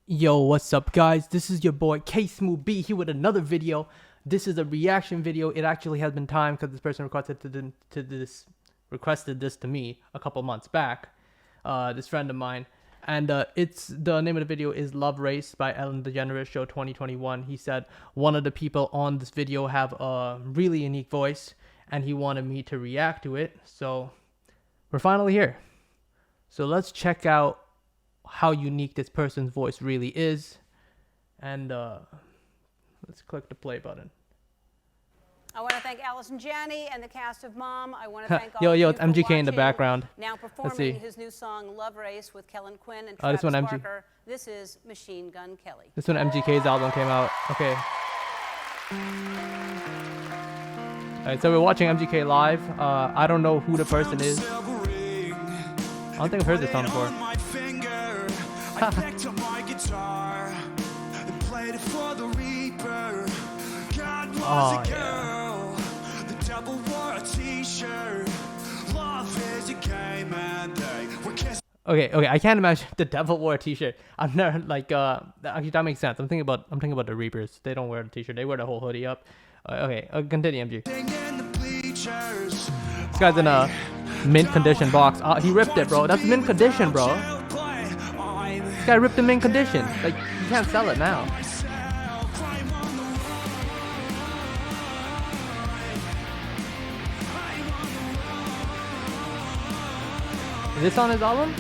Yo, what's up guys? This is your boy K Smooth B here with another video. This is a reaction video. It actually has been timed because this person requested this to me a couple months back. This friend of mine, and it's the name of the video is Love Race by Ellen DeGeneres Show 2021. He said one of the people on this video have a really unique voice, and he wanted me to react to it. So we're finally here. So let's check out how unique this person's voice really is, and let's click the play button. I want to thank Allison Janney and the cast of Mom. I want to thank all yo, of you it's for MGK in the watching. background. Now Let's see. performing his new song Love Race with Kellen Quinn and This Travis one, Barker. This is Machine Gun Kelly. This when MGK's album came out. Okay. Alright, so we're watching MGK live. I don't know who the person is. I don't think I've heard this song before. I picked up my guitar and played it for the Reaper. God was a girl, the devil wore a t-shirt. Love is a game and they were kissing. Okay, I can't imagine the devil wore a t-shirt. I've never actually that makes sense. I'm thinking about the Reapers. They don't wear a t-shirt. They wear the whole hoodie up. Okay, continue, MG. This guy's in a mint condition box. He ripped it, bro. That's mint condition, bro. This guy ripped the mint condition. Like, you can't sell it now. Is this on his album?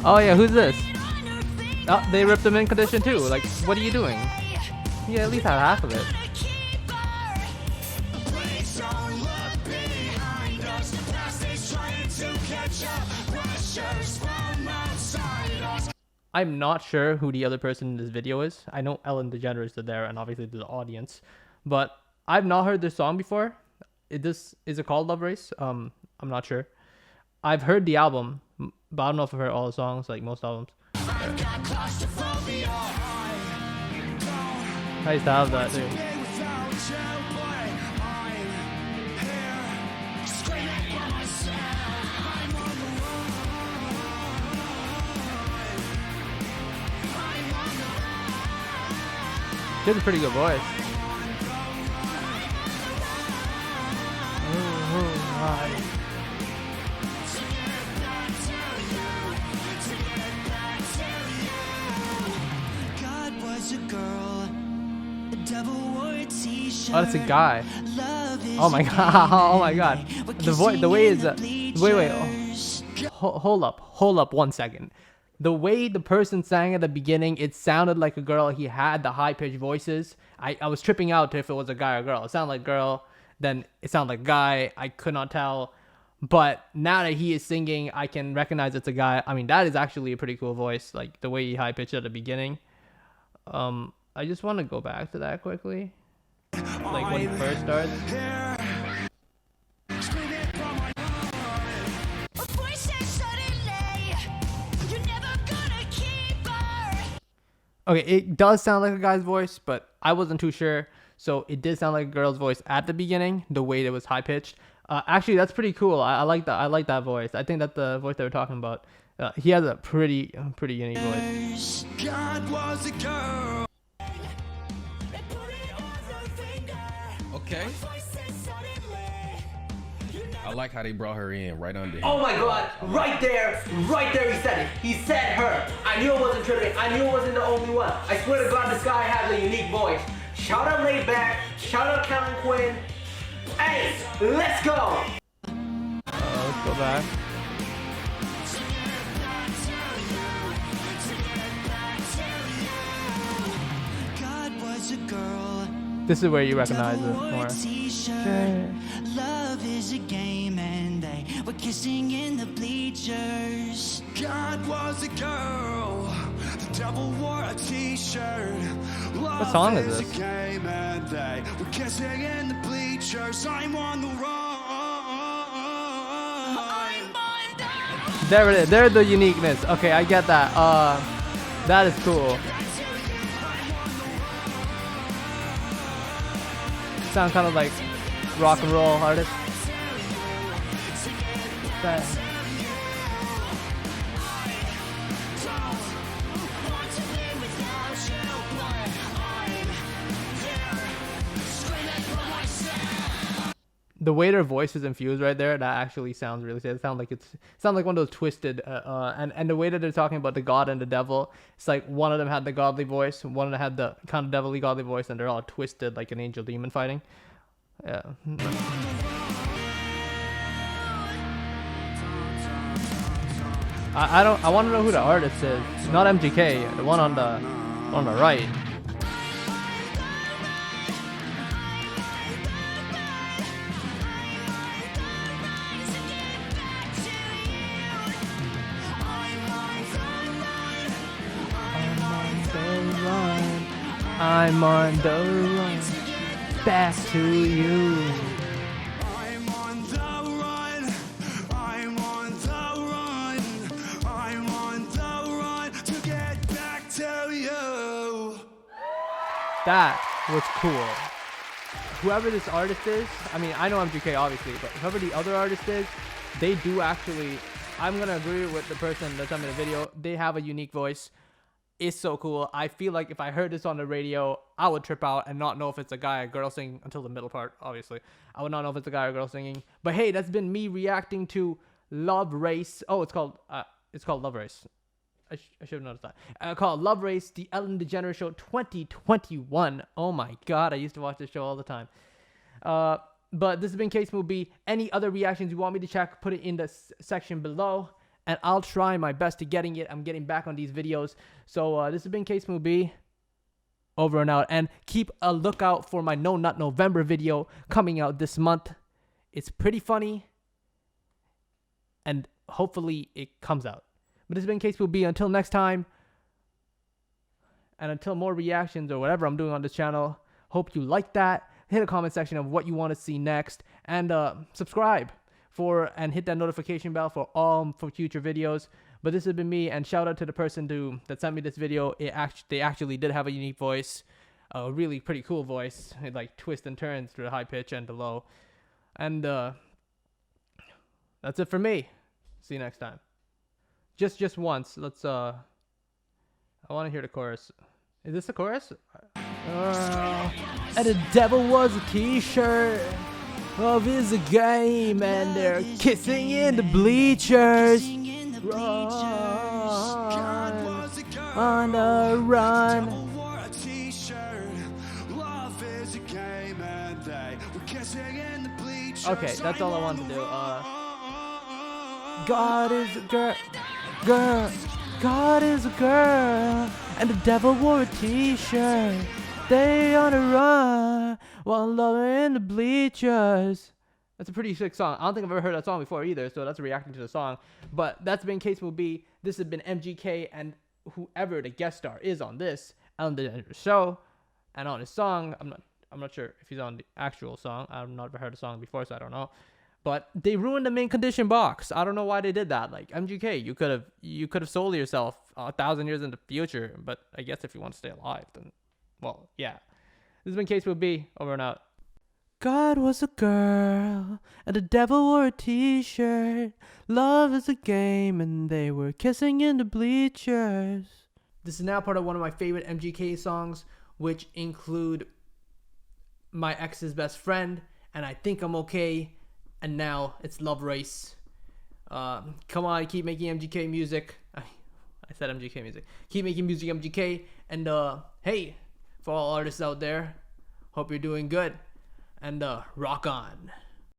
Oh yeah, who's this? Oh, they ripped them in condition too. Like, what are you doing? Yeah, at least have half of it. I'm not sure who the other person in this video is. I know Ellen DeGeneres is there, and obviously the audience, but I've not heard this song before. Is it called Love Race? I'm not sure. I've heard the album, but I don't know if I've heard all the songs, like most albums. I used to have that too. She has a pretty good voice. Oh, that's a guy. Oh my god! Oh my god! The voice, the way is wait. Hold up 1 second. The way the person sang at the beginning, it sounded like a girl. He had the high-pitched voices. I was tripping out if it was a guy or girl. It sounded like girl, then it sounded like guy. I could not tell. But now that he is singing, I can recognize it's a guy. I mean, that is actually a pretty cool voice. Like the way he high-pitched at the beginning. I just want to go back to that quickly. Like when he first starts. Okay, it does sound like a guy's voice, but I wasn't too sure. So it did sound like a girl's voice at the beginning, the way it was high pitched. Actually, that's pretty cool. I like that. I like that voice. I think that's the voice they were talking about. He has a pretty unique voice. God was a girl. Okay. I like how they brought her in right under him. Oh my god, right there he said it. He said her. I knew it wasn't tripping. I knew it wasn't the only one. I swear to god this guy has a unique voice. Shout out Laid Back, shout out Kellen Quinn. Hey, let's go! Let's go back. This is where you recognize it more. Love is a game and they were kissing in the bleachers. God was a girl, the devil wore a t-shirt. What song is this? A game and they were kissing in the bleachers. I'm on the run. There it is. There's the uniqueness. Okay, I get that. That is cool. sound kind of like rock and roll artist. That. The way their voice is infused right there, that actually sounds really sad. It sounds like one of those twisted, and the way that they're talking about the God and the devil, it's like one of them had the godly voice, one of them had the kind of devilly godly voice, and they're all twisted like an angel demon fighting. Yeah. I want to know who the artist is. Not MGK, the one on the right. I'm on the run, back to you. I'm on the run. I'm on the run. I'm on the run to get back to you. That was cool. Whoever this artist is, I mean, I know MGK obviously, but whoever the other artist is, they do actually, I'm gonna agree with the person that sent me the video, they have a unique voice. It's so cool. I feel like if I heard this on the radio, I would trip out and not know if it's a guy or girl singing until the middle part, obviously. I would not know if it's a guy or girl singing. But hey, that's been me reacting to Love Race. Oh, it's called Love Race. I should have noticed that. Called Love Race, the Ellen DeGeneres Show 2021. Oh my god, I used to watch this show all the time. But this has been Case Movie. Any other reactions you want me to check, put it in the section below. And I'll try my best to getting it. I'm getting back on these videos. So this has been Case Movie. Over and out. And keep a lookout for my No Nut November video coming out this month. It's pretty funny. And hopefully it comes out. But this has been Case Movie. Until next time. And until more reactions or whatever I'm doing on this channel. Hope you like that. Hit a comment section of what you want to see next. And subscribe. And hit that notification bell for future videos. But this has been me, and shout out to the person that sent me this video. They actually did have a unique voice, a really pretty cool voice. It like twists and turns through the high pitch and the low. And that's it for me. See you next time. Just once. Let's I want to hear the chorus. Is this the chorus? And the devil was a t-shirt. Love is a game, and they're kissing in the bleachers. Run, on the run. Okay, that's all I wanted to do. God is a girl. God is a girl, and the devil wore a t-shirt. They on the run while loving in the bleachers. That's a pretty sick song. I don't think I've ever heard that song before either, so that's reacting to the song. But that's been Case Movie. This has been MGK and whoever the guest star is on this Ellen DeGeneres Show, and on his song. I'm not sure if he's on the actual song. I've never heard the song before, so I don't know. But they ruined the main condition box. I don't know why they did that. Like MGK, you could have sold yourself 1,000 years in the future. But I guess if you want to stay alive, then. Well, yeah. This has been Case Movie. Over and out. God was a girl, and the devil wore a t-shirt. Love is a game, and they were kissing in the bleachers. This is now part of one of my favorite MGK songs, which include My Ex's Best Friend, and I Think I'm Okay, and now it's Love Race. Come on, keep making MGK music. I said MGK music. Keep making music, MGK, and hey, for all artists out there, hope you're doing good, and rock on.